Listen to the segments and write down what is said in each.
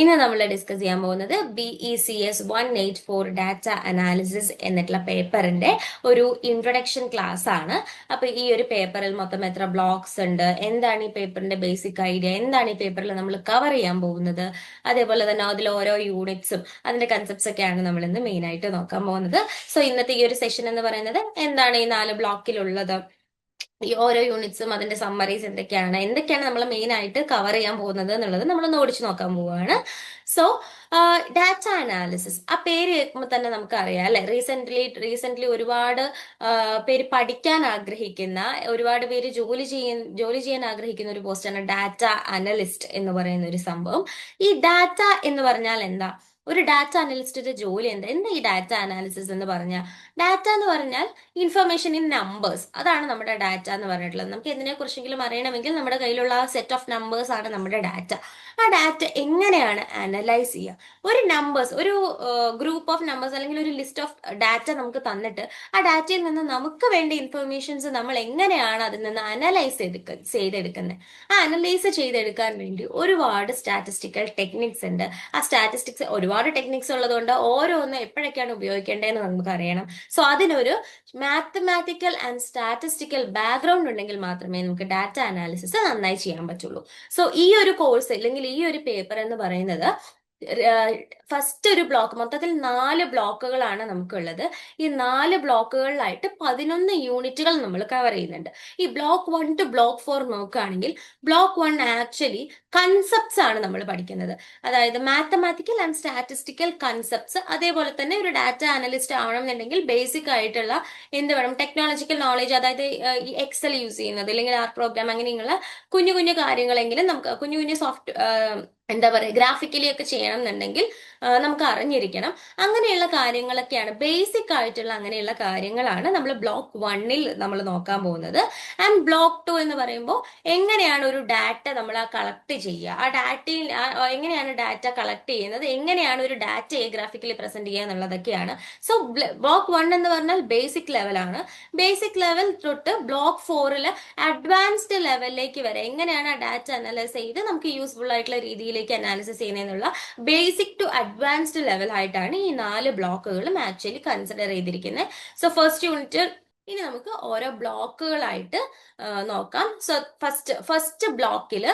ഇന്ന് നമ്മൾ ഡിസ്കസ് ചെയ്യാൻ പോകുന്നത് BECS 184 ഡാറ്റ അനാലിസിസ് എന്നിട്ടുള്ള പേപ്പറിന്റെ ഒരു ഇൻട്രൊഡക്ഷൻ ക്ലാസ് ആണ്. അപ്പൊ ഈ ഒരു പേപ്പറിൽ മൊത്തം എത്ര ബ്ലോക്സ് ഉണ്ട്, എന്താണ് ഈ പേപ്പറിന്റെ ബേസിക് ഐഡിയ, എന്താണ് ഈ പേപ്പറിൽ നമ്മൾ കവർ ചെയ്യാൻ പോകുന്നത്, അതേപോലെ തന്നെ അതിൽ ഓരോ യൂണിറ്റ്സും അതിന്റെ കൺസെപ്റ്റ്സ് ഒക്കെയാണ് നമ്മൾ ഇന്ന് മെയിൻ ആയിട്ട് നോക്കാൻ പോകുന്നത്. സോ ഇന്നത്തെ ഈ ഒരു സെഷൻ എന്ന് പറയുന്നത് എന്താണ് ഈ 4 ബ്ലോക്കിലുള്ളത്, ഈ ഓരോ യൂണിറ്റ്സും അതിന്റെ സമ്മറീസ് എന്തൊക്കെയാണ് നമ്മൾ മെയിൻ ആയിട്ട് കവർ ചെയ്യാൻ പോകുന്നത് എന്നുള്ളത് നമ്മളൊന്ന് ഓടിച്ചു നോക്കാൻ പോവുകയാണ്. സോ ഡാറ്റ അനാലിസിസ്, ആ പേര് കേൾക്കുമ്പോൾ തന്നെ നമുക്ക് അറിയാം അല്ലെ. റീസെന്റ്ലി ഒരുപാട് പേര് പഠിക്കാൻ ആഗ്രഹിക്കുന്ന, ഒരുപാട് പേര് ജോലി ചെയ്യാൻ ആഗ്രഹിക്കുന്ന ഒരു പോസ്റ്റാണ് ഡാറ്റ അനലിസ്റ്റ് എന്ന് പറയുന്ന ഒരു സംഭവം. ഈ ഡാറ്റ എന്ന് പറഞ്ഞാൽ എന്താ? ഒരു ഡാറ്റ അനലിസ്റ്റിന്റെ ജോലി എന്താ ഈ ഡാറ്റ അനാലിസിസ് എന്ന് പറഞ്ഞാൽ? ഡാറ്റ എന്ന് പറഞ്ഞാൽ ഇൻഫർമേഷൻ ഇൻ നമ്പേഴ്സ്, അതാണ് നമ്മുടെ ഡാറ്റ എന്ന് പറഞ്ഞിട്ടുള്ളത്. നമുക്ക് എന്തിനെ കുറിച്ചെങ്കിലും അറിയണമെങ്കിൽ നമ്മുടെ കയ്യിലുള്ള സെറ്റ് ഓഫ് നമ്പേഴ്സ് ആണ് നമ്മുടെ ഡാറ്റ. ആ ഡാറ്റ എങ്ങനെയാണ് അനലൈസ് ചെയ്യുക? ഒരു നമ്പേഴ്സ്, ഒരു ഗ്രൂപ്പ് ഓഫ് നമ്പേഴ്സ് അല്ലെങ്കിൽ ഒരു ലിസ്റ്റ് ഓഫ് ഡാറ്റ നമുക്ക് തന്നിട്ട് ആ ഡാറ്റയിൽ നിന്ന് നമുക്ക് വേണ്ട ഇൻഫർമേഷൻസ് നമ്മൾ എങ്ങനെയാണ് അതിൽ നിന്ന് അനലൈസ് ചെയ്തെടുക്കുന്നത്? ആ അനലൈസ് ചെയ്തെടുക്കാൻ വേണ്ടി ഒരുപാട് സ്റ്റാറ്റിസ്റ്റിക്കൽ ടെക്നിക്സ് ഉണ്ട്. ആ സ്റ്റാറ്റിസ്റ്റിക്സ് ഒരുപാട് ടെക്നിക്സ് ഉള്ളതുകൊണ്ട് ഓരോന്നും എപ്പോഴൊക്കെയാണ് ഉപയോഗിക്കേണ്ടതെന്ന് നമുക്ക് അറിയണം. സോ അതിനൊരു മാത്തമാറ്റിക്കൽ ആൻഡ് സ്റ്റാറ്റിസ്റ്റിക്കൽ ബാക്ക്ഗ്രൗണ്ട് ഉണ്ടെങ്കിൽ മാത്രമേ നമുക്ക് ഡാറ്റ അനാലിസിസ് നന്നായി ചെയ്യാൻ പറ്റുള്ളൂ. സോ ഈ ഒരു കോഴ്സ് അല്ലെങ്കിൽ ഈ ഒരു പേപ്പർ എന്ന് പറയുന്നത് ഫസ്റ്റ് ഒരു ബ്ലോക്ക്, മൊത്തത്തിൽ 4 ബ്ലോക്കുകളാണ് നമുക്കുള്ളത്. ഈ 4 ബ്ലോക്കുകളിലായിട്ട് 11 യൂണിറ്റുകൾ നമ്മൾ കവർ ചെയ്യുന്നുണ്ട്. ഈ ബ്ലോക്ക് 1 ടു ബ്ലോക്ക് 4 നോക്കുകയാണെങ്കിൽ ബ്ലോക്ക് 1 ആക്ച്വലി കൺസെപ്റ്റ്സ് ആണ് നമ്മൾ പഠിക്കുന്നത്. അതായത് മാത്തമാറ്റിക്കൽ ആൻഡ് സ്റ്റാറ്റിസ്റ്റിക്കൽ കൺസെപ്റ്റ്സ്. അതേപോലെ തന്നെ ഒരു ഡാറ്റ അനലിസ്റ്റ് ആവണമെന്നുണ്ടെങ്കിൽ ബേസിക് ആയിട്ടുള്ള എന്ത് വേണം, ടെക്നോളജിക്കൽ നോളേജ്, അതായത് ഈ എക്സൽ യൂസ് ചെയ്യുന്നത് അല്ലെങ്കിൽ ആർ പ്രോഗ്രാം, അങ്ങനെയുള്ള കുഞ്ഞു കുഞ്ഞു കാര്യങ്ങളെങ്കിലും നമുക്ക് കുഞ്ഞു കുഞ്ഞു എന്താ പറയുക, ഗ്രാഫിക്കലി ഒക്കെ ചെയ്യണം എന്നുണ്ടെങ്കിൽ നമുക്ക് അറിഞ്ഞിരിക്കണം. അങ്ങനെയുള്ള കാര്യങ്ങളൊക്കെയാണ് ബേസിക് ആയിട്ടുള്ള, അങ്ങനെയുള്ള കാര്യങ്ങളാണ് നമ്മൾ ബ്ലോക്ക് 1ൽ നമ്മൾ നോക്കാൻ പോകുന്നത്. ആൻഡ് ബ്ലോക്ക് 2 എന്ന് പറയുമ്പോൾ എങ്ങനെയാണ് ഒരു ഡാറ്റ നമ്മൾ കളക്ട് ചെയ്യുക, ആ ഡാറ്റയിൽ എങ്ങനെയാണ് ഡാറ്റ കളക്ട് ചെയ്യുന്നത്, എങ്ങനെയാണ് ഒരു ഡാറ്റയെ ഗ്രാഫിക്കലി പ്രസന്റ് ചെയ്യുക എന്നുള്ളതൊക്കെയാണ്. സോ ബ്ലോക്ക് 1 എന്ന് പറഞ്ഞാൽ ബേസിക് ലെവലാണ്. ബേസിക് ലെവൽ തൊട്ട് ബ്ലോക്ക് 4ൽ അഡ്വാൻസ്ഡ് ലെവലിലേക്ക് വരെ എങ്ങനെയാണ് ആ ഡാറ്റ അനലൈസ് ചെയ്ത് നമുക്ക് യൂസ്ഫുൾ ആയിട്ടുള്ള രീതിയിലേക്ക് അനാലിസിസ് ചെയ്യുന്നതിനുള്ള ബേസിക് ടു അഡ്വാൻസ്ഡ് ലെവൽ ആയിട്ടാണ് ഈ 4 ബ്ലോക്കുകളും ആക്ച്വലി കൺസിഡർ ചെയ്തിരിക്കുന്നത്. സോ ഫസ്റ്റ് യൂണിറ്റ് ഇനി നമുക്ക് ഓരോ ബ്ലോക്കുകളായിട്ട് നോക്കാം. സോ ഫസ്റ്റ് ബ്ലോക്കിൽ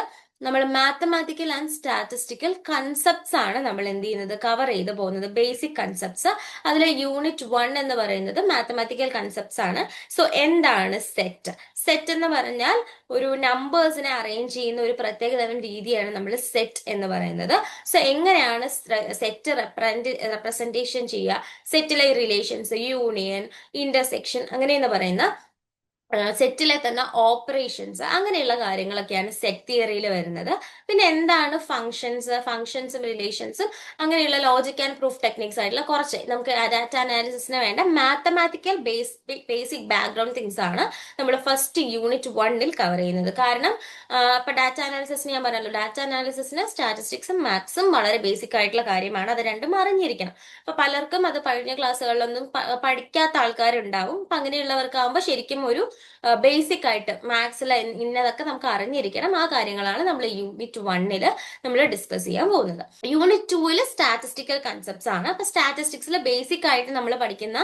നമ്മൾ മാത്തമാറ്റിക്കൽ ആൻഡ് സ്റ്റാറ്റിസ്റ്റിക്കൽ കൺസെപ്റ്റ്സ് ആണ് നമ്മൾ എന്ത് ചെയ്യുന്നത്, കവർ ചെയ്ത് പോകുന്നത്, ബേസിക് കൺസെപ്റ്റ്സ്. അതിലെ യൂണിറ്റ് 1 എന്ന് പറയുന്നത് മാത്തമാറ്റിക്കൽ കൺസെപ്റ്റ്സ് ആണ്. സോ എന്താണ് സെറ്റ്? സെറ്റ് എന്ന് പറഞ്ഞാൽ ഒരു നമ്പേഴ്സിനെ അറേഞ്ച് ചെയ്യുന്ന ഒരു പ്രത്യേക തരം രീതിയാണ് നമ്മൾ സെറ്റ് എന്ന് പറയുന്നത്. സോ എങ്ങനെയാണ് സെറ്റ് റെപ്രസെന്റേഷൻ ചെയ്യുക? സെറ്റിലെ റിലേഷൻസ്, യൂണിയൻ, ഇന്റർസെക്ഷൻ, അങ്ങനെയെന്ന് പറയുന്ന സെറ്റിലെ തന്നെ ഓപ്പറേഷൻസ്, അങ്ങനെയുള്ള കാര്യങ്ങളൊക്കെയാണ് സെറ്റ് തിയറിയിൽ വരുന്നത്. പിന്നെ എന്താണ് ഫങ്ഷൻസും റിലേഷൻസും, അങ്ങനെയുള്ള ലോജിക് ആൻഡ് പ്രൂഫ് ടെക്നിക്സ് ആയിട്ടുള്ള കുറച്ച് നമുക്ക് ഡാറ്റ അനാലിസിസിന് വേണ്ട മാത്തമാറ്റിക്കൽ ബേസിക് ബാക്ക്ഗ്രൗണ്ട് തിങ്സ് ആണ് നമ്മൾ ഫസ്റ്റ് യൂണിറ്റ് 1ൽ കവർ ചെയ്യുന്നത്. കാരണം ഇപ്പൊ ഡാറ്റ അനാലിസിസിന് ഞാൻ പറഞ്ഞല്ലോ, ഡാറ്റ അനാലിസിസിന് സ്റ്റാറ്റിസ്റ്റിക്സും മാത്സും വളരെ ബേസിക് ആയിട്ടുള്ള കാര്യമാണ്, അത് രണ്ടും അറിഞ്ഞിരിക്കണം. അപ്പൊ പലർക്കും അത് കഴിഞ്ഞ ക്ലാസ്സുകളിലൊന്നും പഠിക്കാത്ത ആൾക്കാരുണ്ടാവും. അപ്പൊ അങ്ങനെയുള്ളവർക്കാവുമ്പോൾ ശരിക്കും ഒരു ബേസിക് ആയിട്ട് മാത്സിൽ ഇന്നതൊക്കെ നമുക്ക് അറിഞ്ഞിരിക്കണം. ആ കാര്യങ്ങളാണ് നമ്മൾ യൂണിറ്റ് 1ൽ നമ്മൾ ഡിസ്കസ് ചെയ്യാൻ പോകുന്നത്. യൂണിറ്റ് 2ൽ സ്റ്റാറ്റിസ്റ്റിക്കൽ കൺസെപ്റ്റ്സ് ആണ്. അപ്പൊ സ്റ്റാറ്റിസ്റ്റിക്സിൽ ബേസിക് ആയിട്ട് നമ്മൾ പഠിക്കുന്ന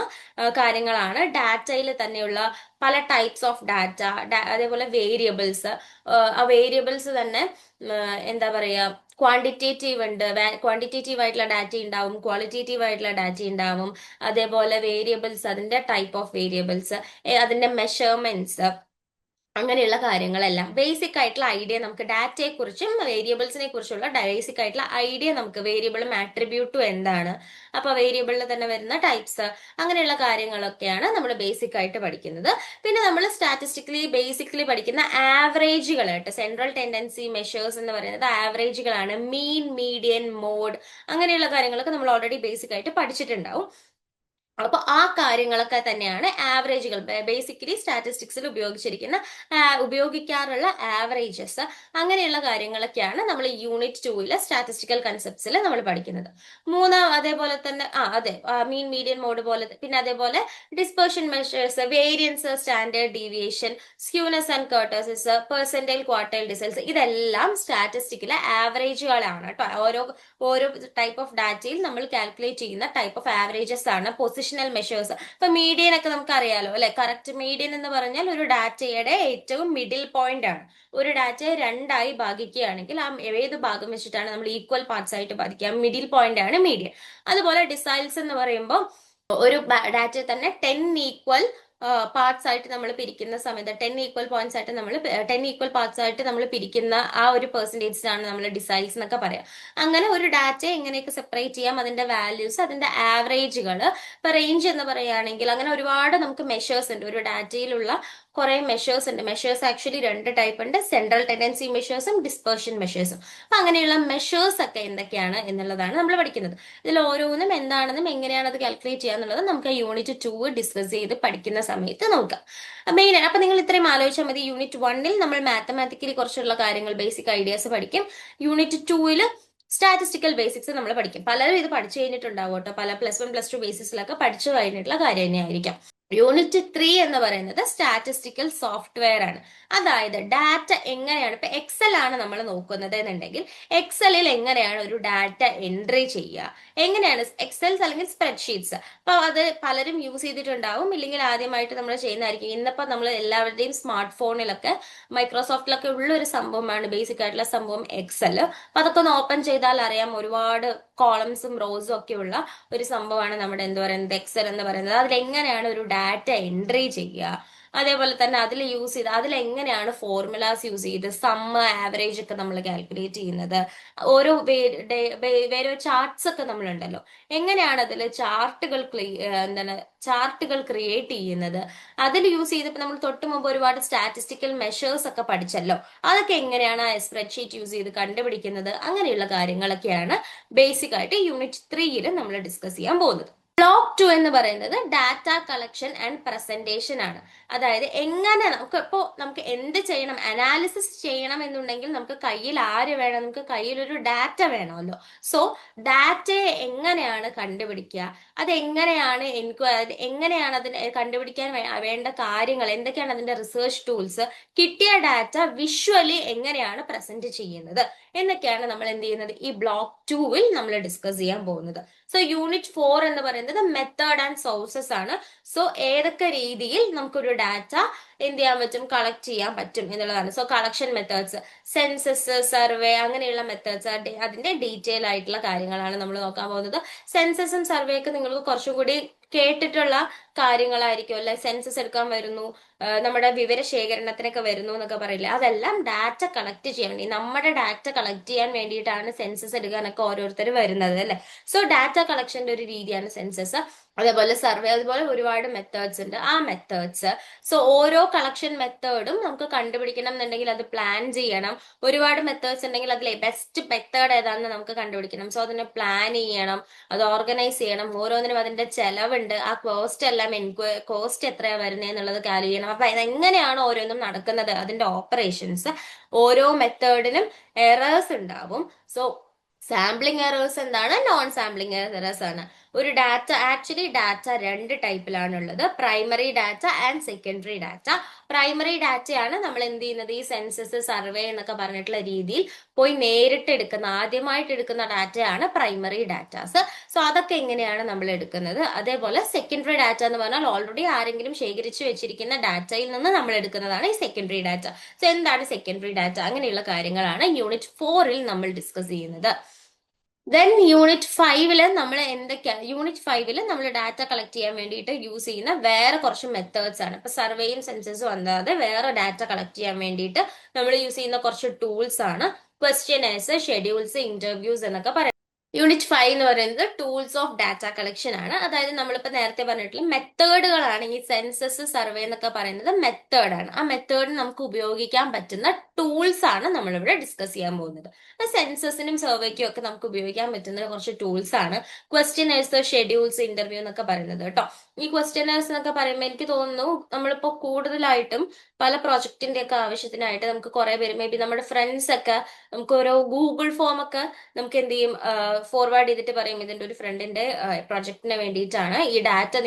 കാര്യങ്ങളാണ് ഡാറ്റയിൽ തന്നെയുള്ള പല ടൈപ്സ് ഓഫ് ഡാറ്റ, അതേപോലെ വേരിയബിൾസ്. ആ വേരിയബിൾസ് തന്നെ എന്താ പറയാ, ക്വാണ്ടിറ്റേറ്റീവ് ഉണ്ട്, ക്വാണ്ടിറ്റേറ്റീവ് ആയിട്ടുള്ള ഡാറ്റ ഉണ്ടാവും, ക്വാളിറ്റേറ്റീവ് ആയിട്ടുള്ള ഡാറ്റ ഉണ്ടാവും. അതേപോലെ വേരിയബിൾസ്, അതിന്റെ ടൈപ്പ് ഓഫ് വേരിയബിൾസ്, അതിന്റെ മെഷർമെന്റ്സ്, അങ്ങനെയുള്ള കാര്യങ്ങളെല്ലാം ബേസിക് ആയിട്ടുള്ള ഐഡിയ നമുക്ക് ഡാറ്റയെ കുറിച്ചും വേരിയബിൾസിനെ കുറിച്ചുള്ള ബേസിക് ആയിട്ടുള്ള ഐഡിയ നമുക്ക്, വേരിയബിളും ആട്രിബ്യൂട്ടും എന്താണ്, അപ്പൊ വേരിയബിളിൽ തന്നെ വരുന്ന ടൈപ്സ്, അങ്ങനെയുള്ള കാര്യങ്ങളൊക്കെയാണ് നമ്മൾ ബേസിക് ആയിട്ട് പഠിക്കുന്നത്. പിന്നെ നമ്മൾ ബേസിക്കലി പഠിക്കുന്ന ആവറേജുകളായിട്ട്, സെൻട്രൽ ടെൻഡൻസി മെഷേഴ്സ് എന്ന് പറയുന്നത് ആവറേജുകളാണ്. മീൻ, മീഡിയൻ, മോഡ്, അങ്ങനെയുള്ള കാര്യങ്ങളൊക്കെ നമ്മൾ ഓൾറെഡി ബേസിക് ആയിട്ട് പഠിച്ചിട്ടുണ്ടാവും. അപ്പൊ ആ കാര്യങ്ങളൊക്കെ തന്നെയാണ് ആവറേജുകൾ. ബേസിക്കലി സ്റ്റാറ്റിസ്റ്റിക്സിൽ ഉപയോഗിക്കാറുള്ള ആവറേജസ്, അങ്ങനെയുള്ള കാര്യങ്ങളൊക്കെയാണ് നമ്മൾ യൂണിറ്റ് 2 സ്റ്റാറ്റിസ്റ്റിക്കൽ കൺസെപ്റ്റ്സിൽ നമ്മൾ പഠിക്കുന്നത്. അതേപോലെ തന്നെ അതെ, മീൻ മീഡിയൻ മോഡ് പോലെ, പിന്നെ അതേപോലെ dispersion measures, variance, standard deviation, skewness and kurtosis, percentile, quartile deciles, ഇതെല്ലാം സ്റ്റാറ്റിസ്റ്റിക്കിലെ ആവറേജുകളാണ് കേട്ടോ. ഓരോ ടൈപ്പ് ഓഫ് ഡാറ്റയിൽ നമ്മൾ കാൽക്കുലേറ്റ് ചെയ്യുന്ന ടൈപ്പ് ഓഫ് ആവറേജസ് ആണ് പൊസിഷണൽ മെഷേഴ്സ്. ഇപ്പൊ മീഡിയൻ ഒക്കെ നമുക്ക് അറിയാലോ അല്ലെ. കറക്റ്റ് മീഡിയൻ എന്ന് പറഞ്ഞാൽ ഒരു ഡാറ്റയുടെ ഏറ്റവും മിഡിൽ പോയിന്റ് ആണ്. ഒരു ഡാറ്റയെ രണ്ടായി ഭാഗിക്കുകയാണെങ്കിൽ ആ ഏത് ഭാഗം വെച്ചിട്ടാണ് നമ്മൾ ഈക്വൽ പാർട്സ് ആയിട്ട് ഭാഗിക്കുക, മിഡിൽ പോയിന്റ് ആണ് മീഡിയൻ. അതുപോലെ ഡിസൈൽസ് എന്ന് പറയുമ്പോൾ ഒരു ഡാറ്റയെ തന്നെ 10 ഈക്വൽ പാർട്സ് ആയിട്ട് നമ്മൾ പിരിക്കുന്ന സമയത്ത് 10 ഈക്വൽ പോയിന്റ്സ് ആയിട്ട് 10 ഈക്വൽ പാർട്സ് ആയിട്ട് നമ്മൾ പിരിക്കുന്ന ആ ഒരു പെർസെന്റേജ് ആണ് നമ്മൾ ഡിസൈൽസ് എന്നൊക്കെ പറയാം. അങ്ങനെ ഒരു ഡാറ്റയെ എങ്ങനെയൊക്കെ സെപ്പറേറ്റ് ചെയ്യാം, അതിന്റെ വാല്യൂസ്, അതിന്റെ ആവറേജുകൾ. ഇപ്പൊ റേഞ്ച് എന്ന് പറയുകയാണെങ്കിൽ അങ്ങനെ ഒരുപാട് നമുക്ക് മെഷേഴ്സ് ഉണ്ട്. ഒരു ഡാറ്റയിലുള്ള കുറെ മെഷേഴ്സ് ഉണ്ട്. മെഷേഴ്സ് ആക്ച്വലി 2 ടൈപ്പ് ഉണ്ട്, സെൻട്രൽ ടെൻഡൻസി മെഷേഴ്സും ഡിസ്പെർഷൻ മെഷേഴ്സും. അപ്പൊ അങ്ങനെയുള്ള മെഷേഴ്സ് ഒക്കെ എന്തൊക്കെയാണ് എന്നുള്ളതാണ് നമ്മൾ പഠിക്കുന്നത്. ഇതിൽ ഓരോന്നും എന്താണെന്നും എങ്ങനെയാണ് അത് കാൽക്കുലേറ്റ് ചെയ്യാന്നുള്ളത് നമുക്ക് യൂണിറ്റ് 2 ഡിസ്കസ് ചെയ്ത് പഠിക്കുന്ന സമയത്ത് നോക്കാം. മെയിൻ ആണ്. അപ്പൊ നിങ്ങൾ ഇത്രയും ആലോചിച്ചാൽ മതി. യൂണിറ്റ് 1 നമ്മൾ മാത്തമാറ്റിക്കലി കുറച്ചുള്ള കാര്യങ്ങൾ, ബേസിക് ഐഡിയാസ് പഠിക്കും. യൂണിറ്റ് 2 സ്റ്റാറ്റിസ്റ്റിക്കൽ ബേസിക്സ് നമ്മൾ പഠിക്കും. പലരും ഇത് പഠിച്ചു കഴിഞ്ഞിട്ടുണ്ടാവും കേട്ടോ. പല +1 +2 ബേസിസിലൊക്കെ പഠിച്ചു കഴിഞ്ഞിട്ടുള്ള കാര്യം തന്നെയായിരിക്കാം. യൂണിറ്റ് 3 എന്ന് പറയുന്നത് സ്റ്റാറ്റിസ്റ്റിക്കൽ സോഫ്റ്റ്വെയർ ആണ്. അതായത് ഡാറ്റ എങ്ങനെയാണ്, ഇപ്പൊ എക്സൽ ആണ് നമ്മൾ നോക്കുന്നത് എന്നുണ്ടെങ്കിൽ എക്സലിൽ എങ്ങനെയാണ് ഒരു ഡാറ്റ എൻട്രി ചെയ്യുക, എങ്ങനെയാണ് എക്സൽസ് അല്ലെങ്കിൽ സ്പ്രെഡ്ഷീറ്റ്സ്. അപ്പൊ അത് പലരും യൂസ് ചെയ്തിട്ടുണ്ടാവും, ഇല്ലെങ്കിൽ ആദ്യമായിട്ട് നമ്മൾ ചെയ്യുന്നതായിരിക്കും. ഇന്നിപ്പോ നമ്മൾ എല്ലാവരുടെയും സ്മാർട്ട് ഫോണിലൊക്കെ മൈക്രോസോഫ്റ്റിലൊക്കെ ഉള്ള ഒരു സംഭവമാണ്, ബേസിക് ആയിട്ടുള്ള സംഭവം എക്സൽ. അപ്പൊ അതൊക്കെ ഒന്ന് ഓപ്പൺ ചെയ്താൽ അറിയാം, ഒരുപാട് കോളംസും റോസും ഒക്കെ ഉള്ള ഒരു സംഭവമാണ് നമ്മുടെ എന്ത് പറയുന്നത് എക്സൽ എന്ന് പറയുന്നത്. അതിലെങ്ങനെയാണ് ഒരു ഡാറ്റ എൻട്രി ചെയ്യുക, അതേപോലെ തന്നെ അതിലെങ്ങനെയാണ് ഫോർമുലാസ് യൂസ് ചെയ്ത് സമ്മ്, ആവറേജ് ഒക്കെ നമ്മൾ കാൽക്കുലേറ്റ് ചെയ്യുന്നത്. ഓരോ വേറെ ചാർട്ട്സ് ഒക്കെ നമ്മളുണ്ടല്ലോ, എങ്ങനെയാണ് അതിൽ ചാർട്ടുകൾ ക്രിയേറ്റ് ചെയ്യുന്നത്. അതിൽ യൂസ് ചെയ്തപ്പോൾ നമ്മൾ തൊട്ട് മുമ്പ് ഒരുപാട് സ്റ്റാറ്റിസ്റ്റിക്കൽ മെഷേഴ്സ് ഒക്കെ പഠിച്ചല്ലോ, അതൊക്കെ എങ്ങനെയാണ് സ്പ്രെഡ്ഷീറ്റ് യൂസ് ചെയ്ത് കണ്ടുപിടിക്കുന്നത്. അങ്ങനെയുള്ള കാര്യങ്ങളൊക്കെയാണ് ബേസിക് ആയിട്ട് യൂണിറ്റ് 3 നമ്മൾ ഡിസ്കസ് ചെയ്യാൻ പോകുന്നത്. ബ്ലോക്ക് 2 എന്ന് പറയുന്നത് ഡാറ്റ കളക്ഷൻ ആൻഡ് പ്രസന്റേഷൻ ആണ്. അതായത് എങ്ങനെ നമുക്ക് എന്ത് ചെയ്യണം, അനാലിസിസ് ചെയ്യണം എന്നുണ്ടെങ്കിൽ നമുക്ക് കയ്യിൽ ആര് വേണം, നമുക്ക് കയ്യിൽ ഒരു ഡാറ്റ വേണമല്ലോ. സോ ഡാറ്റയെ എങ്ങനെയാണ് കണ്ടുപിടിക്കുക, എങ്ങനെയാണ് അതിന് കണ്ടുപിടിക്കാൻ വേണ്ട കാര്യങ്ങൾ, എന്തൊക്കെയാണ് അതിന്റെ റിസർച്ച് ടൂൾസ്, കിട്ടിയ ഡാറ്റ വിഷ്വലി എങ്ങനെയാണ് പ്രസന്റ് ചെയ്യുന്നത് എന്നൊക്കെയാണ് നമ്മൾ എന്ത് ചെയ്യുന്നത് ഈ ബ്ലോക്ക് 2 നമ്മൾ ഡിസ്കസ് ചെയ്യാൻ പോകുന്നത്. സോ യൂണിറ്റ് 4 എന്ന് പറയുന്നത് മെത്തേഡ് ആൻഡ് സോഴ്സസ് ആണ്. സോ ഏതൊക്കെ രീതിയിൽ നമുക്കൊരു ഡാറ്റ എന്ത് ചെയ്യാൻ പറ്റും, കളക്ട് ചെയ്യാൻ പറ്റും എന്നുള്ളതാണ്. So collection methods, census, survey, അങ്ങനെയുള്ള മെത്തേഡ്സ്, അതിന്റെ ഡീറ്റെയിൽ ആയിട്ടുള്ള കാര്യങ്ങളാണ് നമ്മൾ നോക്കാൻ പോകുന്നത്. സെൻസസും സർവേ ഒക്കെ നിങ്ങൾക്ക് കുറച്ചും കൂടി കേട്ടിട്ടുള്ള കാര്യങ്ങളായിരിക്കും അല്ലെ. സെൻസസ് എടുക്കാൻ വരുന്നു, നമ്മുടെ വിവരശേഖരണത്തിനൊക്കെ വരുന്നു എന്നൊക്കെ പറയില്ലേ, അതെല്ലാം ഡാറ്റ കളക്ട് ചെയ്യാൻ വേണ്ടി, നമ്മുടെ ഡാറ്റ കളക്ട് ചെയ്യാൻ വേണ്ടിയിട്ടാണ് സെൻസസ് എടുക്കാനൊക്കെ ഓരോരുത്തർ വരുന്നത് അല്ലെ. സോ ഡാറ്റ കളക്ഷന്റെ ഒരു രീതിയാണ് സെൻസസ്. അതേപോലെ സർവേ, അതുപോലെ ഒരുപാട് മെത്തേഡ്സ് ഉണ്ട്. ആ മെത്തേഡ്സ്, സോ ഓരോ കളക്ഷൻ മെത്തേഡും നമുക്ക് കണ്ടുപിടിക്കണം എന്നുണ്ടെങ്കിൽ അത് പ്ലാൻ ചെയ്യണം. ഒരുപാട് മെത്തേഡ്സ് ഉണ്ടെങ്കിൽ അതിലെ ബെസ്റ്റ് മെത്തേഡ് ഏതാണെന്ന് നമുക്ക് കണ്ടുപിടിക്കണം. സോ അതിനെ പ്ലാൻ ചെയ്യണം, അത് ഓർഗനൈസ് ചെയ്യണം. ഓരോന്നിനും അതിന്റെ ചെലവുണ്ട്, ആ കോസ്റ്റ് എത്രയാ വരുന്നത് എന്നുള്ളത് കാല് ചെയ്യണം. അപ്പൊ എങ്ങനെയാണ് ഓരോന്നും നടക്കുന്നത്, അതിന്റെ ഓപ്പറേഷൻസ്, ഓരോ മെത്തേഡിനും എറേഴ്സ് ഉണ്ടാവും. സോ സാമ്പിളിംഗ് എറേഴ്സ് എന്താണ്, നോൺ സാമ്പിളിംഗ് എറേഴ്സ് ആണ്. ഒരു ഡാറ്റ 2 ടൈപ്പിലാണുള്ളത്, primary data and secondary data. Primary ഡാറ്റയാണ് നമ്മൾ എന്ത് ചെയ്യുന്നത് ഈ സെൻസസ്, സർവേ എന്നൊക്കെ പറഞ്ഞിട്ടുള്ള രീതിയിൽ പോയി നേരിട്ട് ആദ്യമായിട്ട് എടുക്കുന്ന ഡാറ്റയാണ് പ്രൈമറി ഡാറ്റാസ്. സോ അതൊക്കെ എങ്ങനെയാണ് നമ്മൾ എടുക്കുന്നത്. അതേപോലെ സെക്കൻഡറി ഡാറ്റ എന്ന് പറഞ്ഞാൽ ഓൾറെഡി ആരെങ്കിലും ശേഖരിച്ചു വെച്ചിരിക്കുന്ന ഡാറ്റയിൽ നിന്ന് നമ്മൾ എടുക്കുന്നതാണ് ഈ സെക്കൻഡറി ഡാറ്റ. സോ എന്താണ് സെക്കൻഡറി ഡാറ്റ, അങ്ങനെയുള്ള കാര്യങ്ങളാണ് യൂണിറ്റ് 4 നമ്മൾ ഡിസ്കസ് ചെയ്യുന്നത്. ദെൻ യൂണിറ്റ് 5 നമ്മൾ ഡാറ്റ കളക്ട് ചെയ്യാൻ വേണ്ടിയിട്ട് യൂസ് ചെയ്യുന്ന വേറെ കുറച്ച് മെത്തേഡ്സ് ആണ്. ഇപ്പൊ സർവേയും സെൻസസും അല്ലാതെ വേറെ ഡാറ്റ കളക്ട് ചെയ്യാൻ വേണ്ടിയിട്ട് നമ്മൾ യൂസ് ചെയ്യുന്ന കുറച്ച് ടൂൾസ് ആണ് ക്വസ്റ്റ്യനേഴ്സ്, ഷെഡ്യൂൾസ്, ഇന്റർവ്യൂസ് എന്നൊക്കെ പറയുന്നത്. യൂണിറ്റ് 5 എന്ന് പറയുന്നത് ടൂൾസ് ഓഫ് ഡാറ്റ കളക്ഷൻ ആണ്. അതായത് നമ്മളിപ്പോ നേരത്തെ പറഞ്ഞിട്ടുള്ള മെത്തേഡുകളാണ്. ഈ സെൻസസ് സർവേ എന്നൊക്കെ പറയുന്നത് മെത്തേഡാണ്. ആ മെത്തേഡ് നമുക്ക് ഉപയോഗിക്കാൻ പറ്റുന്ന ടൂൾസ് ആണ് നമ്മളിവിടെ ഡിസ്കസ് ചെയ്യാൻ പോകുന്നത്. സെൻസസിനും സർവേക്കും ഒക്കെ നമുക്ക് ഉപയോഗിക്കാൻ പറ്റുന്ന കുറച്ച് ടൂൾസ് ആണ് ക്വസ്റ്റ്യനേഴ്സ്, ഷെഡ്യൂൾസ്, ഇന്റർവ്യൂ എന്നൊക്കെ പറയുന്നത് കേട്ടോ. ഈ ക്വസ്റ്റ്യനേഴ്സ് എന്നൊക്കെ പറയുമ്പോൾ എനിക്ക് തോന്നുന്നു നമ്മളിപ്പോ കൂടുതലായിട്ടും പല പ്രൊജക്ടിന്റെ ഒക്കെ ആവശ്യത്തിനായിട്ട് നമുക്ക് കുറെ പേര് മേ ബി നമ്മുടെ ഫ്രണ്ട്സ് ഒക്കെ നമുക്ക് ഓരോ ഗൂഗിൾ ഫോം ഒക്കെ നമുക്ക് എന്ത് ചെയ്യും, ഫോർവേഡ് ചെയ്തിട്ട് പറയും ഇതിന്റെ ഒരു ഫ്രണ്ടിന്റെ പ്രൊജക്ടിന് വേണ്ടിയിട്ടാണ് ഈ ഡാറ്റ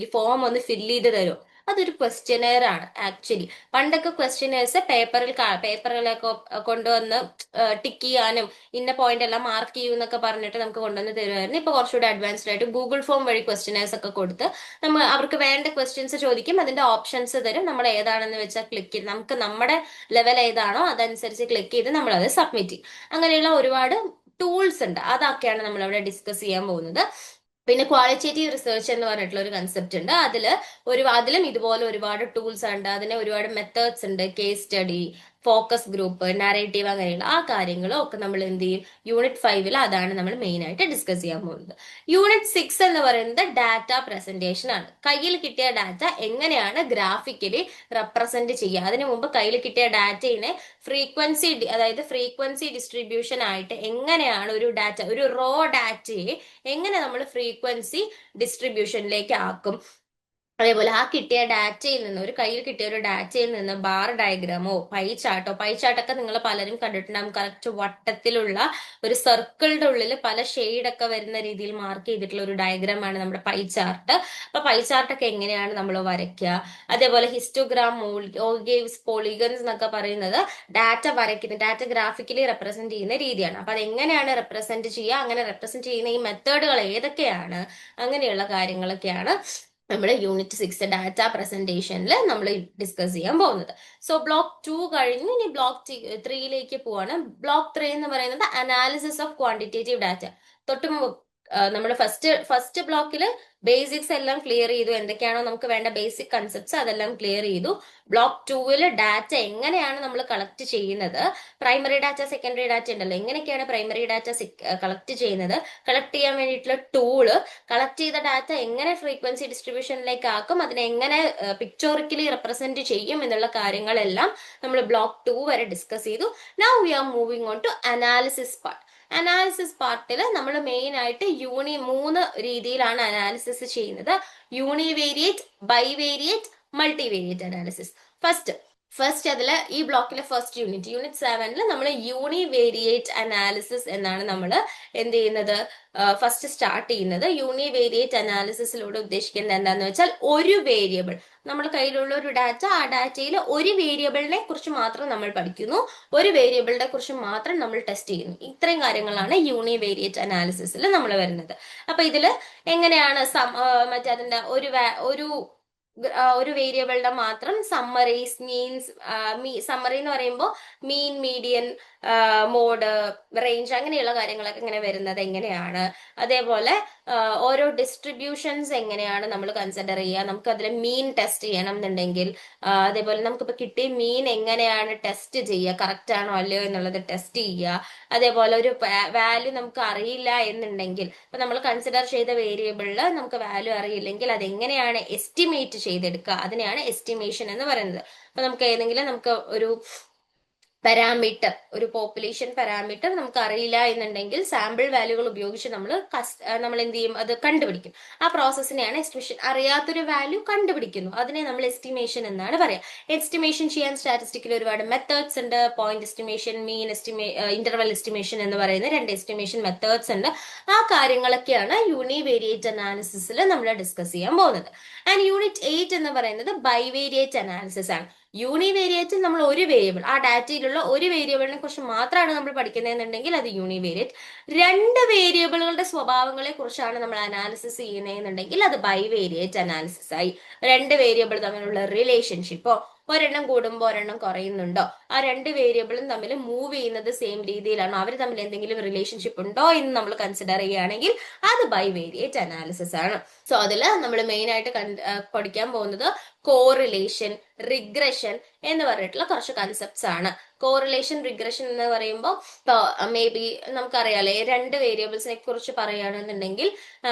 ഈ ഫോം ഒന്ന് ഫില്ല് ചെയ്ത് തരും. അതൊരു ക്വസ്റ്റ്യനെയർ ആണ് ആക്ച്വലി. പണ്ടൊക്കെ ക്വസ്റ്റ്യനേഴ്സ് പേപ്പറിലൊക്കെ കൊണ്ടുവന്ന് ടിക്ക് ചെയ്യാനും ഇന്ന പോയിന്റ് എല്ലാം മാർക്ക് ചെയ്യും എന്നൊക്കെ പറഞ്ഞിട്ട് നമുക്ക് കൊണ്ടുവന്ന് തരുമായിരുന്നു. ഇപ്പൊ കുറച്ചുകൂടി അഡ്വാൻസ്ഡ് ആയിട്ട് ഗൂഗിൾ ഫോം വഴി ക്വസ്റ്റ്യനേഴ്സ് ഒക്കെ കൊടുത്ത് നമ്മൾ അവർക്ക് വേണ്ട ക്വസ്റ്റ്യൻസ് ചോദിക്കും, അതിന്റെ ഓപ്ഷൻസ് തരും, നമ്മൾ ഏതാണെന്ന് വെച്ചാൽ ക്ലിക്ക് ചെയ്ത് നമുക്ക് നമ്മുടെ ലെവൽ ഏതാണോ അതനുസരിച്ച് ക്ലിക്ക് ചെയ്ത് നമ്മൾ അത് സബ്മിറ്റ് ചെയ്യും. അങ്ങനെയുള്ള ഒരുപാട് ടൂൾസ് ഉണ്ട്. അതൊക്കെയാണ് നമ്മൾ അവിടെ ഡിസ്കസ് ചെയ്യാൻ പോകുന്നത്. പിന്നെ ക്വാളിറ്റേറ്റീവ് റിസർച്ച് എന്ന് പറഞ്ഞിട്ടുള്ള ഒരു കൺസെപ്റ്റ് ഉണ്ട്. അതിലും ഇതുപോലെ ഒരുപാട് ടൂൾസ് ഉണ്ട്. അതിന് ഒരുപാട് മെത്തേഡ്സ് ഉണ്ട്. Case study, focus group, narrative, അങ്ങനെയുള്ള ആ കാര്യങ്ങളും ഒക്കെ നമ്മൾ എന്ത് ചെയ്യും, യൂണിറ്റ് 5 അതാണ് നമ്മൾ മെയിൻ ആയിട്ട് ഡിസ്കസ് ചെയ്യാൻ പോകുന്നത്. യൂണിറ്റ് 6 എന്ന് പറയുന്നത് ഡാറ്റ പ്രസന്റേഷൻ ആണ്. കയ്യിൽ കിട്ടിയ ഡാറ്റ എങ്ങനെയാണ് ഗ്രാഫിക്കലി റെപ്രസെന്റ് ചെയ്യുക. അതിനു മുമ്പ് കയ്യിൽ കിട്ടിയ ഡാറ്റയെ അതായത് ഫ്രീക്വൻസി ഡിസ്ട്രിബ്യൂഷൻ ആയിട്ട് എങ്ങനെയാണ് ഒരു റോ ഡാറ്റയെ എങ്ങനെ നമ്മൾ ഫ്രീക്വൻസി ഡിസ്ട്രിബ്യൂഷനിലേക്ക് ആക്കും. അതേപോലെ ആ കിട്ടിയ ഡാറ്റയിൽ നിന്ന്, ഒരു കയ്യിൽ കിട്ടിയ ഒരു ഡാറ്റയിൽ നിന്ന് ബാർ ഡയഗ്രാമോ പൈ ചാർട്ടൊക്കെ നിങ്ങൾ പലരും കണ്ടിട്ടുണ്ടാകും. കറക്റ്റ് വട്ടത്തിലുള്ള ഒരു സർക്കിളിന്റെ ഉള്ളിൽ പല ഷെയ്ഡൊക്കെ വരുന്ന രീതിയിൽ മാർക്ക് ചെയ്തിട്ടുള്ള ഒരു ഡയഗ്രാമാണ് നമ്മുടെ പൈ ചാർട്ട്. അപ്പൊ പൈ ചാർട്ടൊക്കെ എങ്ങനെയാണ് നമ്മൾ വരയ്ക്കുക. അതേപോലെ ഹിസ്റ്റോഗ്രാം, ഓഗേവ്സ്, പോളിഗൺസ് എന്നൊക്കെ പറയുന്നത് ഡാറ്റ ഗ്രാഫിക്കലി റെപ്രസെന്റ് ചെയ്യുന്ന രീതിയാണ്. അപ്പൊ അത് എങ്ങനെയാണ് റെപ്രസെന്റ് ചെയ്യുക, അങ്ങനെ റെപ്രസെന്റ് ചെയ്യുന്ന ഈ മെത്തേഡുകൾ ഏതൊക്കെയാണ്, അങ്ങനെയുള്ള കാര്യങ്ങളൊക്കെയാണ് നമ്മുടെ യൂണിറ്റ് 6 ഡാറ്റ പ്രസന്റേഷനിൽ നമ്മൾ ഡിസ്കസ് ചെയ്യാൻ പോകുന്നത്. സോ ബ്ലോക്ക് 2 കഴിഞ്ഞ് ഇനി ബ്ലോക്ക് 3യിലേക്ക് പോവാണ്. ബ്ലോക്ക് 3 എന്ന് പറയുന്നത് അനാലിസിസ് ഓഫ് ക്വാണ്ടിറ്റേറ്റീവ് ഡാറ്റ. തൊട്ട് നമ്മൾ ഫസ്റ്റ് ബ്ലോക്കിൽ ബേസിക്സ് എല്ലാം ക്ലിയർ ചെയ്തു. എന്തൊക്കെയാണോ നമുക്ക് വേണ്ട ബേസിക് കൺസെപ്റ്റ്സ് അതെല്ലാം ക്ലിയർ ചെയ്തു. ബ്ലോക്ക് 2 ഡാറ്റ എങ്ങനെയാണ് നമ്മൾ കളക്ട് ചെയ്യുന്നത്, പ്രൈമറി ഡാറ്റ, സെക്കൻഡറി ഡാറ്റ ഉണ്ടല്ലോ, എങ്ങനെയൊക്കെയാണ് പ്രൈമറി ഡാറ്റ കളക്ട് ചെയ്യുന്നത്, കളക്ട് ചെയ്യാൻ വേണ്ടിയിട്ടുള്ള ടൂള്, കളക്ട് ചെയ്ത ഡാറ്റ എങ്ങനെ ഫ്രീക്വൻസി ഡിസ്ട്രിബ്യൂഷനിലേക്ക് ആക്കും, അതിനെ എങ്ങനെ പിക്ചോറിക്കലി റെപ്രസെന്റ് ചെയ്യും എന്നുള്ള കാര്യങ്ങളെല്ലാം നമ്മൾ ബ്ലോക്ക് 2 വരെ ഡിസ്കസ് ചെയ്തു. Now we are moving on to analysis part. Analysis പാർട്ടിൽ നമ്മൾ മെയിൻ ആയിട്ട് 3 രീതിയിലാണ് അനാലിസിസ് ചെയ്യുന്നത്. Univariate, bivariate, multivariate analysis. First അതില് ഈ ബ്ലോക്കിലെ ഫസ്റ്റ് യൂണിറ്റ് 7 നമ്മൾ യൂണിവേരിയേറ്റ് അനാലിസിസ് എന്നാണ് നമ്മൾ എന്ത് ചെയ്യുന്നത്, ഫസ്റ്റ് സ്റ്റാർട്ട് ചെയ്യുന്നത്. യൂണിവേരിയേറ്റ് അനാലിസിസിലൂടെ ഉദ്ദേശിക്കുന്നത് എന്താന്ന് വെച്ചാൽ ഒരു വേരിയബിൾ, നമ്മുടെ കയ്യിലുള്ള ഒരു ഡാറ്റ, ആ ഡാറ്റയിൽ ഒരു വേരിയബിളിനെ കുറിച്ച് മാത്രം നമ്മൾ പഠിക്കുന്നു, ഒരു വേരിയബിളിനെ കുറിച്ച് മാത്രം നമ്മൾ ടെസ്റ്റ് ചെയ്യുന്നു. ഇത്രയും കാര്യങ്ങളാണ് യൂണിവേരിയേറ്റ് അനാലിസിസിൽ നമ്മൾ വരുന്നത്. അപ്പൊ ഇതിൽ എങ്ങനെയാണ് മറ്റേ അതിന്റെ ഒരു വേരിയബിളിന്റെ മാത്രം സമ്മറീസ്, സമ്മറി എന്ന് പറയുമ്പോൾ മീൻ, മീഡിയൻ, മോഡ്, റേഞ്ച്, അങ്ങനെയുള്ള കാര്യങ്ങളൊക്കെ ഇങ്ങനെ വരുന്നത് എങ്ങനെയാണ്. അതേപോലെ ഓരോ ഡിസ്ട്രിബ്യൂഷൻസ് എങ്ങനെയാണ് നമ്മൾ കൺസിഡർ ചെയ്യുക, നമുക്ക് അതിൽ മീൻ ടെസ്റ്റ് ചെയ്യണം എന്നുണ്ടെങ്കിൽ, അതേപോലെ നമുക്കിപ്പോൾ കിട്ടിയ മീൻ എങ്ങനെയാണ് ടെസ്റ്റ് ചെയ്യുക, കറക്റ്റ് ആണോ അല്ലയോ എന്നുള്ളത് ടെസ്റ്റ് ചെയ്യുക. അതേപോലെ ഒരു വാല്യൂ നമുക്ക് അറിയില്ല എന്നുണ്ടെങ്കിൽ, ഇപ്പൊ നമ്മൾ കൺസിഡർ ചെയ്ത വേരിയബിളിൽ നമുക്ക് വാല്യൂ അറിയില്ലെങ്കിൽ അതെങ്ങനെയാണ് എസ്റ്റിമേറ്റ് ചെയ്തെടുക്കുക, അതിനെയാണ് എസ്റ്റിമേഷൻ എന്ന് പറയുന്നത്. അപ്പൊ നമുക്ക് ഒരു പാരാമീറ്റർ, ഒരു പോപ്പുലേഷൻ പാരാമീറ്റർ നമുക്ക് അറിയില്ല എന്നുണ്ടെങ്കിൽ സാമ്പിൾ വാല്യൂകൾ ഉപയോഗിച്ച് നമ്മൾ എന്ത് ചെയ്യും, അത് കണ്ടുപിടിക്കും. ആ പ്രോസസ്സിനെയാണ് എസ്റ്റിമേഷൻ. അറിയാത്തൊരു വാല്യൂ കണ്ടുപിടിക്കുന്നു, അതിനെ നമ്മൾ എസ്റ്റിമേഷൻ എന്നാണ് പറയാം. എസ്റ്റിമേഷൻ ചെയ്യാൻ സ്റ്റാറ്റിസ്റ്റിക്കിൽ ഒരുപാട് മെത്തേഡ്സ് ഉണ്ട്. പോയിന്റ് എസ്റ്റിമേഷൻ, മീൻ ഇന്റർവൽ എസ്റ്റിമേഷൻ എന്ന് പറയുന്ന 2 എസ്റ്റിമേഷൻ മെത്തേഡ്സ് ഉണ്ട്. ആ കാര്യങ്ങളൊക്കെയാണ് യൂണിവേരിയേറ്റ് അനാലിസിസിൽ നമ്മൾ ഡിസ്കസ് ചെയ്യാൻ പോകുന്നത്. ആൻഡ് യൂണിറ്റ് 8 എന്ന് പറയുന്നത് ബൈവേരിയേറ്റ് അനാലിസിസ് ആണ്. യൂണിവേരിയേറ്റിൽ നമ്മൾ ഒരു വേരിയബിൾ, ആ ഡാറ്റയിലുള്ള ഒരു വേരിയബിളിനെ കുറിച്ച് മാത്രമാണ് നമ്മൾ പഠിക്കുന്നതെന്നുണ്ടെങ്കിൽ അത് യൂണിവേരിയേറ്റ്. 2 വേരിയബിളുകളുടെ സ്വഭാവങ്ങളെ കുറിച്ചാണ് നമ്മൾ അനാലിസിസ് ചെയ്യുന്നതെന്നുണ്ടെങ്കിൽ അത് ബൈവേരിയേറ്റ് അനാലിസിസ് ആയി. 2 വേരിയബിൾ തമ്മിലുള്ള റിലേഷൻഷിപ്പോ ഒരെണ്ണം കൂടുമ്പോൾ ഒരെണ്ണം കുറയുന്നുണ്ടോ, ആ രണ്ട് വേരിയബിളും തമ്മിൽ മൂവ് ചെയ്യുന്നത് സെയിം രീതിയിലാണോ, അവർ തമ്മിൽ എന്തെങ്കിലും റിലേഷൻഷിപ്പ് ഉണ്ടോ എന്ന് നമ്മൾ കൺസിഡർ ചെയ്യുകയാണെങ്കിൽ അത് ബൈവേരിയേറ്റ് അനാലിസിസ് ആണ്. സോ അതിൽ നമ്മൾ മെയിൻ ആയിട്ട് പഠിക്കാൻ പോകുന്നത് കോറിലേഷൻ, റിഗ്രഷൻ എന്ന് പറഞ്ഞിട്ടുള്ള കുറച്ച് കൺസെപ്റ്റ്സ് ആണ്. കോറിലേഷൻ, റിഗ്രഷൻ എന്ന് പറയുമ്പോൾ ഇപ്പോൾ മേ ബി നമുക്കറിയാലേ, രണ്ട് വേരിയബിൾസിനെ കുറിച്ച് പറയുകയാണെന്നുണ്ടെങ്കിൽ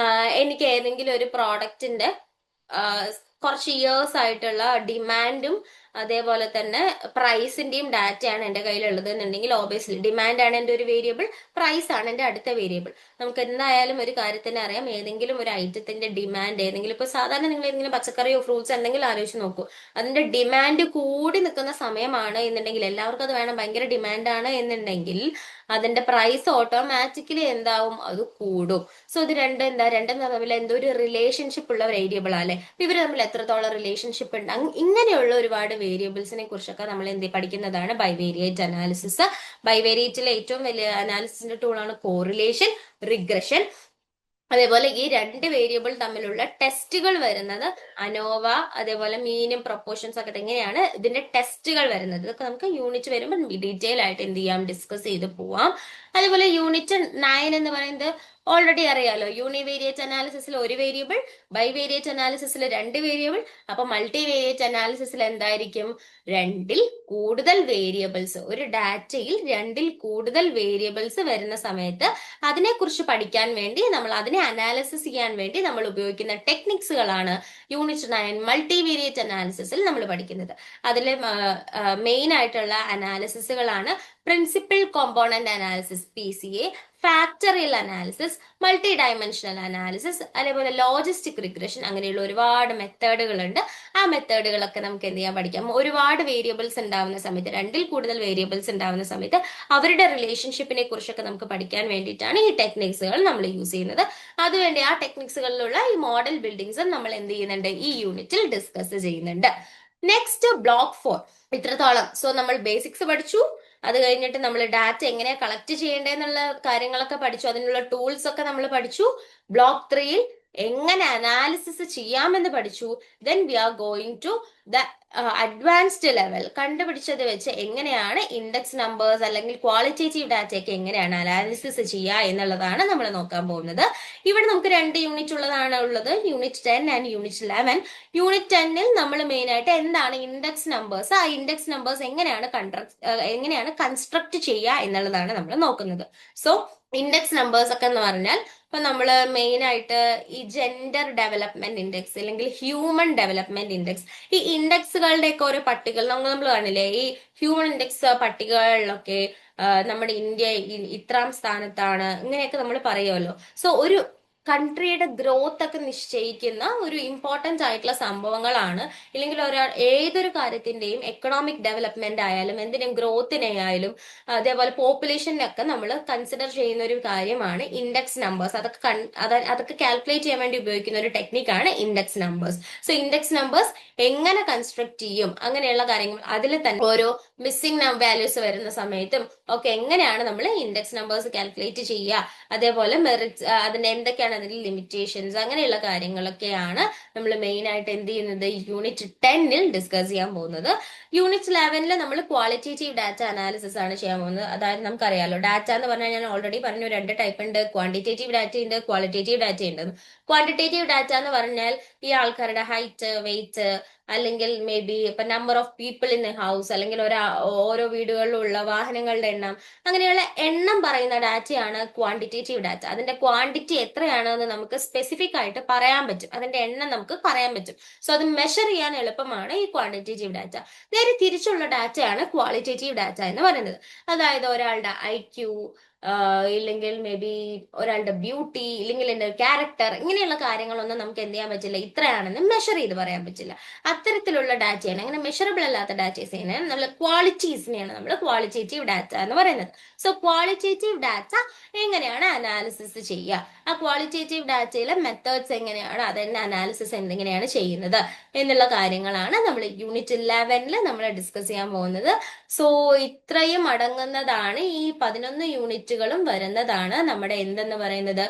എനിക്ക് ഏതെങ്കിലും ഒരു പ്രോഡക്റ്റിന്റെ കുറച്ച് ഇയേഴ്സ് ആയിട്ടുള്ള ഡിമാൻഡും അതേപോലെ തന്നെ പ്രൈസിന്റെയും ഡാറ്റയാണ് എൻ്റെ കയ്യിലുള്ളത് എന്നുണ്ടെങ്കിൽ ഓബിയസ്ലി ഡിമാൻഡ് ആണ് എൻ്റെ ഒരു വേരിയബിൾ, പ്രൈസ് ആണ് എൻ്റെ അടുത്ത വേരിയബിൾ. നമുക്ക് എന്തായാലും ഒരു കാര്യത്തിന് അറിയാം, ഏതെങ്കിലും ഒരു ഐറ്റത്തിന്റെ ഡിമാൻഡ്, ഏതെങ്കിലും ഇപ്പൊ സാധാരണ നിങ്ങൾ ഏതെങ്കിലും പച്ചക്കറിയോ ഫ്രൂട്ട്സ് എന്തെങ്കിലും ആലോചിച്ച് നോക്കൂ, അതിന്റെ ഡിമാൻഡ് കൂടി നിൽക്കുന്ന സമയമാണ് എന്നുണ്ടെങ്കിൽ, എല്ലാവർക്കും അത് വേണം, ഭയങ്കര ഡിമാൻഡാണ് എന്നുണ്ടെങ്കിൽ അതിന്റെ പ്രൈസ് ഓട്ടോമാറ്റിക്കലി എന്താവും, അത് കൂടും. സോ ഇത് രണ്ടും തമ്മിൽ എന്തോ ഒരു റിലേഷൻഷിപ്പ് ഉള്ള വേരിയബിൾ അല്ലെ, ഇവർ തമ്മിൽ എത്രത്തോളം റിലേഷൻഷിപ്പ് ഉണ്ട്, ഇങ്ങനെയുള്ള ഒരുപാട് വേരിയബിൾസിനെ കുറിച്ചൊക്കെ നമ്മൾ പഠിക്കുന്നതാണ് ബൈവേരിയേറ്റ് അനാലിസിസ്. ബൈവേരിയേറ്റിലെ ഏറ്റവും വലിയ അനാലിസിസിന്റെ ടൂളാണ് കോറിലേഷൻ, റിഗ്രഷൻ. അതേപോലെ ഈ രണ്ട് വേരിയബിൾ തമ്മിലുള്ള ടെസ്റ്റുകൾ വരുന്നത് അനോവ, അതേപോലെ മീനും പ്രൊപ്പോർഷൻസ് ഒക്കെ എങ്ങനെയാണ് ഇതിന്റെ ടെസ്റ്റുകൾ വരുന്നത്, ഇതൊക്കെ നമുക്ക് യൂണിറ്റ് വരുമ്പോൾ ഡീറ്റെയിൽ ആയിട്ട് എന്ത് ചെയ്യാം, ഡിസ്കസ് ചെയ്ത് പോവാം. അതേപോലെ യൂണിറ്റ് 9 എന്ന് പറയുന്നത് ഓൾറെഡി അറിയാലോ, യൂണിവേരിയേറ്റ് അനാലിസിസിൽ ഒരു വേരിയബിൾ, ബൈവേരിയേറ്റ് അനാലിസിസിൽ രണ്ട് വേരിയബിൾ. അപ്പൊ മൾട്ടിവേരിയേറ്റ് അനാലിസിസിൽ എന്തായിരിക്കും, രണ്ടിൽ കൂടുതൽ വേരിയബിൾസ്, ഒരു ഡാറ്റയിൽ രണ്ടിൽ കൂടുതൽ വേരിയബിൾസ് വരുന്ന സമയത്ത് അതിനെക്കുറിച്ച് പഠിക്കാൻ വേണ്ടി, നമ്മൾ അതിനെ അനാലിസിസ് ചെയ്യാൻ വേണ്ടി നമ്മൾ ഉപയോഗിക്കുന്ന ടെക്നിക്സുകളാണ് യൂണിറ്റ് 9 മൾട്ടിവേരിയേറ്റ് അനാലിസിസിൽ നമ്മൾ പഠിക്കുന്നത്. അതിൽ മെയിൻ ആയിട്ടുള്ള അനാലിസിസുകളാണ് principal component analysis PCA, factorial analysis, multi dimensional analysis, അതേപോലെ ലോജിസ്റ്റിക് റിഗ്രഷൻ. അങ്ങനെയുള്ള ഒരുപാട് മെത്തേഡുകളുണ്ട്. ആ മെത്തേഡുകളൊക്കെ നമുക്ക് എന്ത് ചെയ്യാൻ പഠിക്കാം, ഒരുപാട് വേരിയബിൾസ് ഉണ്ടാവുന്ന സമയത്ത്, രണ്ടിൽ കൂടുതൽ വേരിയബിൾസ് ഉണ്ടാവുന്ന സമയത്ത് അവരുടെ റിലേഷൻഷിപ്പിനെ കുറിച്ചൊക്കെ നമുക്ക് പഠിക്കാൻ വേണ്ടിയിട്ടാണ് ഈ ടെക്നിക്സുകൾ നമ്മൾ യൂസ് ചെയ്യുന്നത്. അതുവേണ്ടി ആ ടെക്നിക്സുകളിലുള്ള ഈ മോഡൽ ബിൽഡിങ്സും നമ്മൾ എന്ത് ചെയ്യുന്നുണ്ട്, ഈ യൂണിറ്റിൽ ഡിസ്കസ് ചെയ്യുന്നുണ്ട്. നെക്സ്റ്റ് ബ്ലോക്ക് 4 ഇത്രത്തോളം. സോ നമ്മൾ ബേസിക്സ് പഠിച്ചു, അത് കഴിഞ്ഞിട്ട് നമ്മൾ ഡാറ്റ എങ്ങനെയാ കളക്ട് ചെയ്യേണ്ടതെന്നുള്ള കാര്യങ്ങളൊക്കെ പഠിച്ചു, അതിനുള്ള ടൂൾസ് ഒക്കെ നമ്മൾ പഠിച്ചു. ബ്ലോക്ക് 3യിൽ എങ്ങനെ അനാലിസിസ് ചെയ്യാമെന്ന് പഠിച്ചു. Then we are going to the advanced level. കണ്ടുപിടിച്ചത് വെച്ച് എങ്ങനെയാണ് ഇൻഡെക്സ് നമ്പേഴ്സ് അല്ലെങ്കിൽ ക്വാളിറ്റേറ്റീവ് ഡാറ്റയൊക്കെ എങ്ങനെയാണ് അനാലിസിസ് ചെയ്യുക എന്നുള്ളതാണ് നമ്മൾ നോക്കാൻ പോകുന്നത്. ഇവിടെ നമുക്ക് 2 യൂണിറ്റ് ഉള്ളത്, യൂണിറ്റ് 10 ആൻഡ് യൂണിറ്റ് 11. യൂണിറ്റ് 10ൽ നമ്മൾ മെയിൻ ആയിട്ട് എന്താണ് ഇൻഡെക്സ് നമ്പേഴ്സ്, ആ ഇൻഡെക്സ് നമ്പേഴ്സ് എങ്ങനെയാണ് കൺസ്ട്രക്ട് ചെയ്യുക എന്നുള്ളതാണ് നമ്മൾ നോക്കുന്നത്. സോ ഇൻഡെക്സ് നമ്പേഴ്സ് ഒക്കെ എന്ന് പറഞ്ഞാൽ, ഇപ്പൊ നമ്മൾ മെയിൻ ആയിട്ട് ഈ ജെൻഡർ ഡെവലപ്മെന്റ് ഇൻഡെക്സ് അല്ലെങ്കിൽ ഹ്യൂമൻ ഡെവലപ്മെന്റ് ഇൻഡെക്സ്, ഈ ഇൻഡെക്സുകളുടെ ഒക്കെ ഓരോ പട്ടികകൾ നമ്മൾ കാണില്ലേ, ഈ ഹ്യൂമൻ ഇൻഡെക്സ് പട്ടികകളിലൊക്കെ നമ്മുടെ ഇന്ത്യ ഇത്രാം സ്ഥാനത്താണ്, ഇങ്ങനെയൊക്കെ നമ്മൾ പറയുമല്ലോ. സോ ഒരു കൺട്രിയുടെ ഗ്രോത്ത് ഒക്കെ നിശ്ചയിക്കുന്ന ഒരു ഇമ്പോർട്ടന്റ് ആയിട്ടുള്ള സംഭവങ്ങളാണ്. ഇല്ലെങ്കിൽ ഏതൊരു കാര്യത്തിന്റെയും എക്കണോമിക് ഡെവലപ്മെന്റ് ആയാലും എന്തിനും ഗ്രോത്തിനെ ആയാലും അതേപോലെ പോപ്പുലേഷനൊക്കെ നമ്മൾ കൺസിഡർ ചെയ്യുന്ന ഒരു കാര്യമാണ് ഇൻഡെക്സ് നമ്പേഴ്സ്. അതൊക്കെ കാൽക്കുലേറ്റ് ചെയ്യാൻ വേണ്ടി ഉപയോഗിക്കുന്ന ഒരു ടെക്നിക്കാണ് index numbers. So index numbers എങ്ങനെ കൺസ്ട്രക്ട് ചെയ്യും, അങ്ങനെയുള്ള കാര്യങ്ങൾ, അതിൽ തന്നെ ഓരോ മിസ്സിംഗ് വാല്യൂസ് വരുന്ന സമയത്തും ഒക്കെ എങ്ങനെയാണ് നമ്മൾ ഇൻഡെക്സ് നമ്പേഴ്സ് കാൽക്കുലേറ്റ് ചെയ്യുക, അതേപോലെ മെറിറ്റ്സ്, അതിന്റെ എന്തൊക്കെയാണ് അതിന്റെ ലിമിറ്റേഷൻസ്, അങ്ങനെയുള്ള കാര്യങ്ങളൊക്കെയാണ് നമ്മൾ മെയിൻ ആയിട്ട് എന്ത് ചെയ്യുന്നത്, യൂണിറ്റ് 10ൽ ഡിസ്കസ് ചെയ്യാൻ പോകുന്നത്. യൂണിറ്റ് 11ൽ നമ്മൾ ക്വാളിറ്റേറ്റീവ് ഡാറ്റ അനാലിസിസ് ആണ് ചെയ്യാൻ പോകുന്നത്. അതായത് നമുക്കറിയാലോ, ഡാറ്റ എന്ന് പറഞ്ഞാൽ ഞാൻ ഓൾറെഡി പറഞ്ഞു, 2 ടൈപ്പ് ഉണ്ട്, ക്വാണ്ടിറ്റേറ്റീവ് ഡാറ്റ ഉണ്ട്, ക്വാളിറ്റേറ്റീവ് ഡാറ്റ ഉണ്ട്. ക്വാണ്ടിറ്റേറ്റീവ് ഡാറ്റ എന്ന് പറഞ്ഞാൽ ഈ ആൾക്കാരുടെ ഹൈറ്റ്, വെയിറ്റ്, അല്ലെങ്കിൽ മേ ബി ഇപ്പൊ number of people in A house, അല്ലെങ്കിൽ ഓരോ വീടുകളിലുള്ള വാഹനങ്ങളുടെ എണ്ണം, അങ്ങനെയുള്ള എണ്ണം പറയുന്ന ഡാറ്റയാണ് ക്വാണ്ടിറ്റേറ്റീവ് ഡാറ്റ. അതിന്റെ ക്വാണ്ടിറ്റി എത്രയാണെന്ന് നമുക്ക് സ്പെസിഫിക് ആയിട്ട് പറയാൻ പറ്റും, അതിന്റെ എണ്ണം നമുക്ക് പറയാൻ പറ്റും. സോ അത് മെഷർ ചെയ്യാൻ എളുപ്പമാണ് ഈ ക്വാണ്ടിറ്റേറ്റീവ് ഡാറ്റ. നേരെ തിരിച്ചുള്ള ഡാറ്റയാണ് ക്വാളിറ്റേറ്റീവ് ഡാറ്റ എന്ന് പറയുന്നത്. അതായത് ഒരാളുടെ IQ, ഇല്ലെങ്കിൽ മേ ബി ഒരാളുടെ ബ്യൂട്ടി, ഇല്ലെങ്കിൽ എൻ്റെ ക്യാരക്ടർ, ഇങ്ങനെയുള്ള കാര്യങ്ങളൊന്നും നമുക്ക് എന്ത് ചെയ്യാൻ പറ്റില്ല, ഇത്രയാണെന്ന് മെഷർ ചെയ്ത് പറയാൻ പറ്റില്ല. അത്തരത്തിലുള്ള ഡാറ്റയാണ്, അങ്ങനെ മെഷറബിൾ അല്ലാത്ത ഡാറ്റേസിനെ നമ്മൾ ക്വാളിറ്റീസിനെയാണ് നമ്മൾ ക്വാളിറ്റേറ്റീവ് ഡാറ്റ എന്ന് പറയുന്നത്. സോ ക്വാളിറ്റേറ്റീവ് ഡാറ്റ എങ്ങനെയാണ് അനാലിസിസ് ചെയ്യുക, ആ ക്വാളിറ്റേറ്റീവ് ഡാറ്റയിലെ മെത്തേഡ്സ് എങ്ങനെയാണ്, അതെന്നെ അനാലിസിസ് എങ്ങനെയാണ് ചെയ്യുന്നത് എന്നുള്ള കാര്യങ്ങളാണ് നമ്മൾ യൂണിറ്റ് 11ൽ നമ്മൾ ഡിസ്കസ് ചെയ്യാൻ പോകുന്നത്. സോ ഇത്രയും അടങ്ങുന്നതാണ് ഈ 11 യൂണിറ്റ് യൂണിറ്റുകളും വരുന്നതാണ് നമ്മുടെ എന്തെന്ന് പറയുന്നത്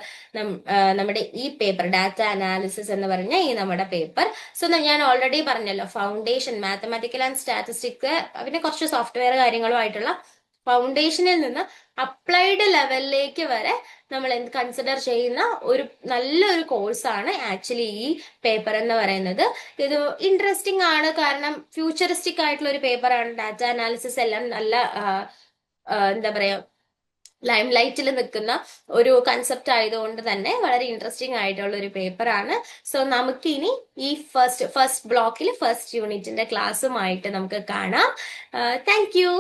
നമ്മുടെ ഈ പേപ്പർ ഡാറ്റ അനാലിസിസ് എന്ന് പറഞ്ഞ ഈ നമ്മുടെ പേപ്പർ. സോ ഞാൻ ഓൾറെഡി പറഞ്ഞല്ലോ, ഫൗണ്ടേഷൻ മാത്തമാറ്റിക്കൽ ആൻഡ് സ്റ്റാറ്റിസ്റ്റിക്സ് പിന്നെ കുറച്ച് സോഫ്റ്റ്വെയർ കാര്യങ്ങളുമായിട്ടുള്ള ഫൗണ്ടേഷനിൽ നിന്ന് അപ്ലൈഡ് ലെവലിലേക്ക് വരെ നമ്മൾ കൺസിഡർ ചെയ്യുന്ന ഒരു നല്ലൊരു കോഴ്സാണ് ആക്ച്വലി ഈ പേപ്പർ എന്ന് പറയുന്നത്. ഇത് ഇൻട്രസ്റ്റിംഗ് ആണ്, കാരണം ഫ്യൂച്ചറിസ്റ്റിക് ആയിട്ടുള്ള ഒരു പേപ്പറാണ്. ഡാറ്റ അനാലിസിസ് എല്ലാം നല്ല എന്താ പറയാ ലൈം ലൈറ്റിൽ നിൽക്കുന്ന ഒരു കൺസെപ്റ്റ് ആയതുകൊണ്ട് തന്നെ വളരെ ഇൻട്രസ്റ്റിംഗ് ആയിട്ടുള്ള ഒരു പേപ്പറാണ്. സോ നമുക്കിനി ഈ ഫസ്റ്റ് ബ്ലോക്കിൽ ഫസ്റ്റ് യൂണിറ്റിന്റെ ക്ലാസ്സുമായിട്ട് നമുക്ക് കാണാം. Thank you.